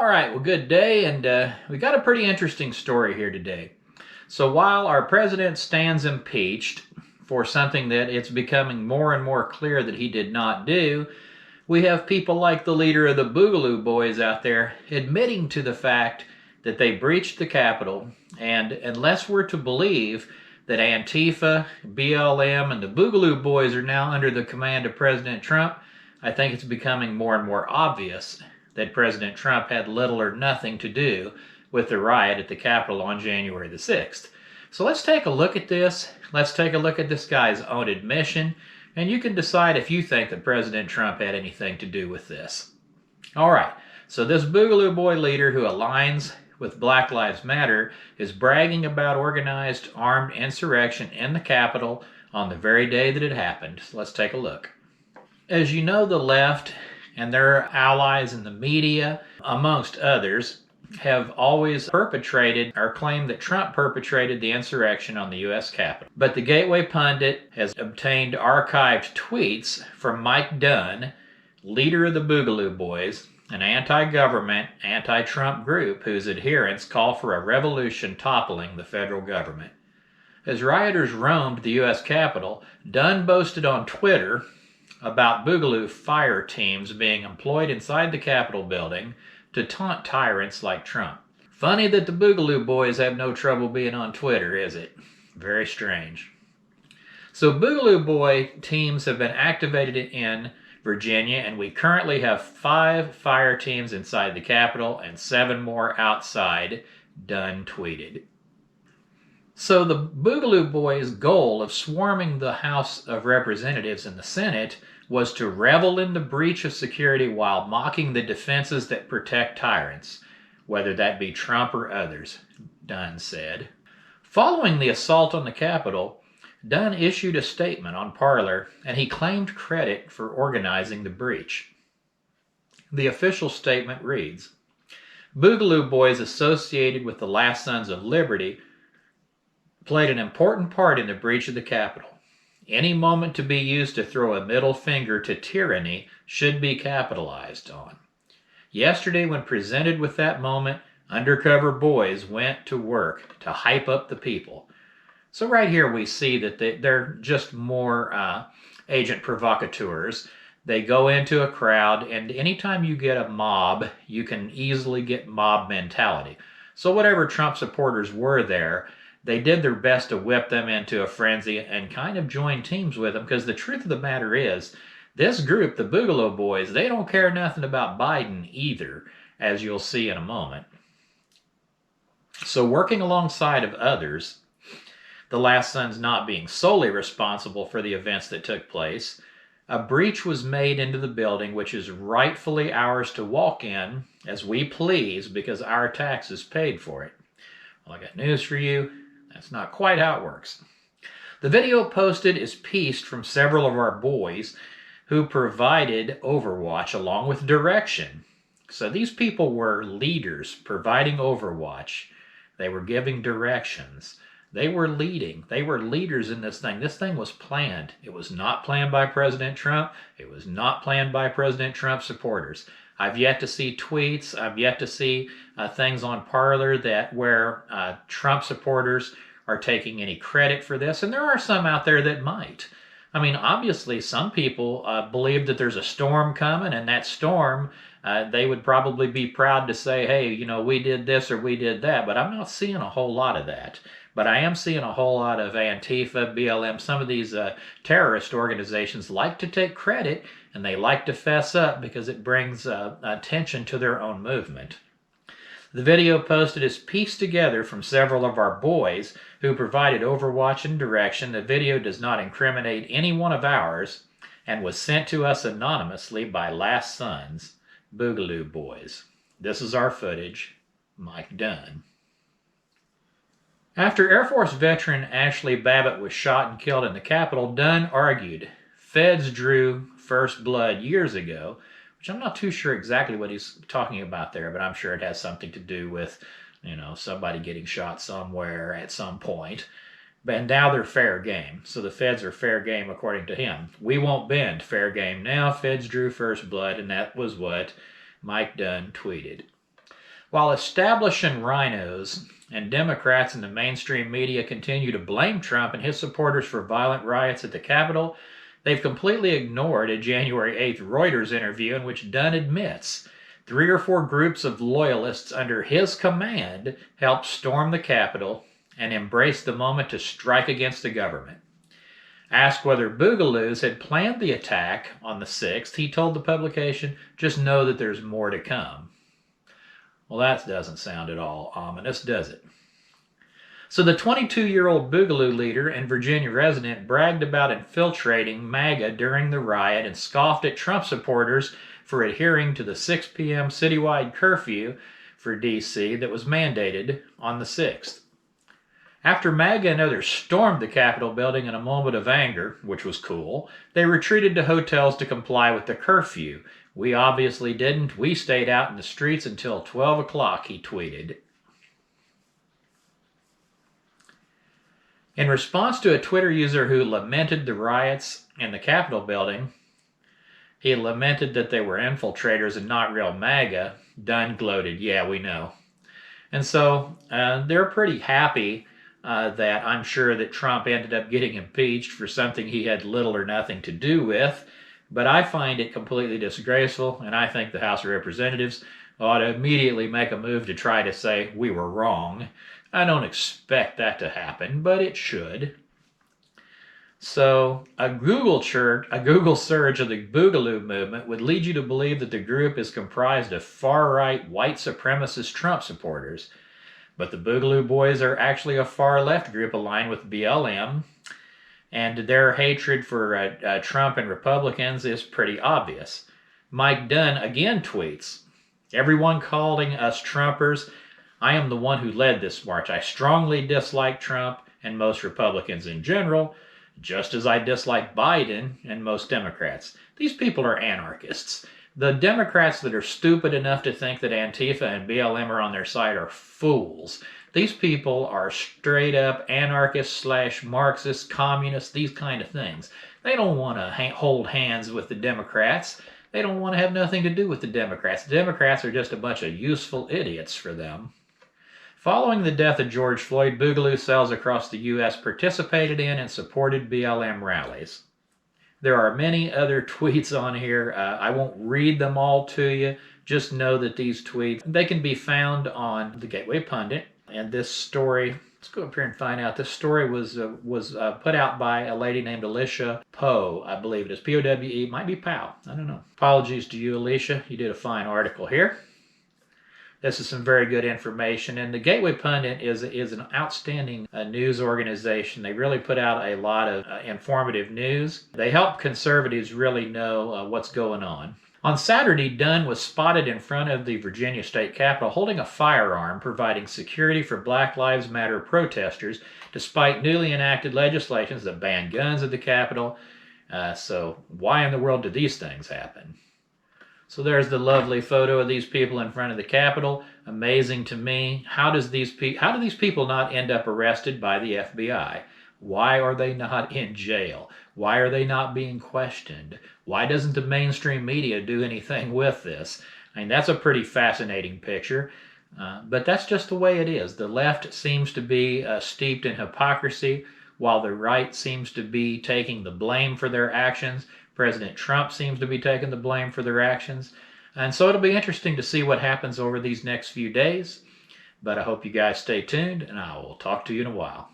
All right, well, good day, and we got a pretty interesting story here today. So while our president stands impeached for something that it's becoming more and more clear that he did not do, we have people like the leader of the Boogaloo Boys out there admitting to the fact that they breached the Capitol, and unless we're to believe that Antifa, BLM, and the Boogaloo Boys are now under the command of President Trump, I think it's becoming more and more obvious that President Trump had little or nothing to do with the riot at the Capitol on January the 6th. So let's take a look at this. Let's take a look at this guy's own admission, and you can decide if you think that President Trump had anything to do with this. All right, so this Boogaloo Boy leader who aligns with Black Lives Matter is bragging about organized armed insurrection in the Capitol on the very day that it happened. So let's take a look. As you know, the left and their allies in the media, amongst others, have always perpetrated or claimed that Trump perpetrated the insurrection on the U.S. Capitol. But the Gateway Pundit has obtained archived tweets from Mike Dunn, leader of the Boogaloo Boys, an anti-government, anti-Trump group whose adherents call for a revolution toppling the federal government. As rioters roamed the U.S. Capitol, Dunn boasted on Twitter about Boogaloo fire teams being employed inside the Capitol building to taunt tyrants like Trump. Funny that the Boogaloo Boys have no trouble being on Twitter, is it? Very strange. So Boogaloo Boy teams have been activated in Virginia, and we currently have 5 fire teams inside the Capitol and 7 more outside, Dunn tweeted. So the Boogaloo Boys' goal of swarming the House of Representatives and the Senate was to revel in the breach of security while mocking the defenses that protect tyrants, whether that be Trump or others, Dunn said. Following the assault on the Capitol, Dunn issued a statement on Parler, and he claimed credit for organizing the breach. The official statement reads, "Boogaloo Boys associated with the Last Sons of Liberty played an important part in the breach of the Capitol. Any moment to be used to throw a middle finger to tyranny should be capitalized on. Yesterday, when presented with that moment, undercover boys went to work to hype up the people." So right here we see that they're just more agent provocateurs. They go into a crowd, and anytime you get a mob, you can easily get mob mentality. So whatever Trump supporters were there, they did their best to whip them into a frenzy and kind of join teams with them, because the truth of the matter is, this group, the Boogaloo Boys, they don't care nothing about Biden either, as you'll see in a moment. So working alongside of others, the Last Sons not being solely responsible for the events that took place, a breach was made into the building which is rightfully ours to walk in as we please because our taxes paid for it. Well, I got news for you. That's not quite how it works. The video posted is pieced from several of our boys who provided overwatch along with direction. So these people were leaders providing overwatch. They were giving directions. They were leading. They were leaders in this thing. This thing was planned. It was not planned by President Trump. It was not planned by President Trump supporters. I've yet to see tweets. I've yet to see things on Parler where Trump supporters are taking any credit for this. And there are some out there that might. I mean, obviously, some people believe that there's a storm coming, and that storm, they would probably be proud to say, hey, you know, we did this or we did that. But I'm not seeing a whole lot of that. But I am seeing a whole lot of Antifa, BLM, some of these terrorist organizations like to take credit, and they like to fess up because it brings attention to their own movement. The video posted is pieced together from several of our boys who provided overwatch and direction. The video does not incriminate any one of ours and was sent to us anonymously by Last Sons, Boogaloo Boys. This is our footage. Mike Dunn. After Air Force veteran Ashley Babbitt was shot and killed in the Capitol, Dunn argued feds drew first blood years ago, which I'm not too sure exactly what he's talking about there, but I'm sure it has something to do with, you know, somebody getting shot somewhere at some point. And now they're fair game. So the feds are fair game according to him. We won't bend. Fair game now. Feds drew first blood, and that was what Mike Dunn tweeted. While establishing rhinos and Democrats in the mainstream media continue to blame Trump and his supporters for violent riots at the Capitol, they've completely ignored a January 8th Reuters interview in which Dunn admits 3 or 4 groups of loyalists under his command helped storm the Capitol and embraced the moment to strike against the government. Asked whether Boogaloos had planned the attack on the 6th, he told the publication, "Just know that there's more to come." Well, that doesn't sound at all ominous, does it? So the 22-year-old Boogaloo leader and Virginia resident bragged about infiltrating MAGA during the riot and scoffed at Trump supporters for adhering to the 6 p.m. citywide curfew for D.C. that was mandated on the 6th. After MAGA and others stormed the Capitol building in a moment of anger, which was cool, they retreated to hotels to comply with the curfew. "We obviously didn't. We stayed out in the streets until 12 o'clock, he tweeted. In response to a Twitter user who lamented the riots in the Capitol building, he lamented that they were infiltrators and not real MAGA, Dunn gloated, "Yeah, we know." And so they're pretty happy that I'm sure that Trump ended up getting impeached for something he had little or nothing to do with. But I find it completely disgraceful, and I think the House of Representatives ought to immediately make a move to try to say we were wrong. I don't expect that to happen, but it should. So a Google search of the Boogaloo movement would lead you to believe that the group is comprised of far-right white supremacist Trump supporters. But the Boogaloo Boys are actually a far-left group aligned with BLM, and their hatred for Trump and Republicans is pretty obvious. Mike Dunn again tweets, "Everyone calling us Trumpers, I am the one who led this march. I strongly dislike Trump and most Republicans in general, just as I dislike Biden and most Democrats. These people are anarchists. The Democrats that are stupid enough to think that Antifa and BLM are on their side are fools. These people are straight up anarchists / Marxists, communists, these kind of things. They don't want to hold hands with the Democrats. They don't want to have nothing to do with the Democrats. The Democrats are just a bunch of useful idiots for them." Following the death of George Floyd, Boogaloo cells across the U.S. participated in and supported BLM rallies. There are many other tweets on here. I won't read them all to you. Just know that these tweets, they can be found on the Gateway Pundit. And this story, let's go up here and find out. This story was put out by a lady named Alicia Poe. I believe it is P-O-W-E. Might be Pow. I don't know. Apologies to you, Alicia. You did a fine article here. This is some very good information, and the Gateway Pundit is an outstanding news organization. They really put out a lot of informative news. They help conservatives really know what's going on. On Saturday, Dunn was spotted in front of the Virginia State Capitol holding a firearm, providing security for Black Lives Matter protesters, despite newly enacted legislations that ban guns at the Capitol. So why in the world do these things happen? So there's the lovely photo of these people in front of the Capitol. Amazing to me. How do these people not end up arrested by the FBI? Why are they not in jail? Why are they not being questioned? Why doesn't the mainstream media do anything with this? I mean, that's a pretty fascinating picture. But that's just the way it is. The left seems to be steeped in hypocrisy, while the right seems to be taking the blame for their actions. President Trump seems to be taking the blame for their actions. And so it'll be interesting to see what happens over these next few days. But I hope you guys stay tuned, and I will talk to you in a while.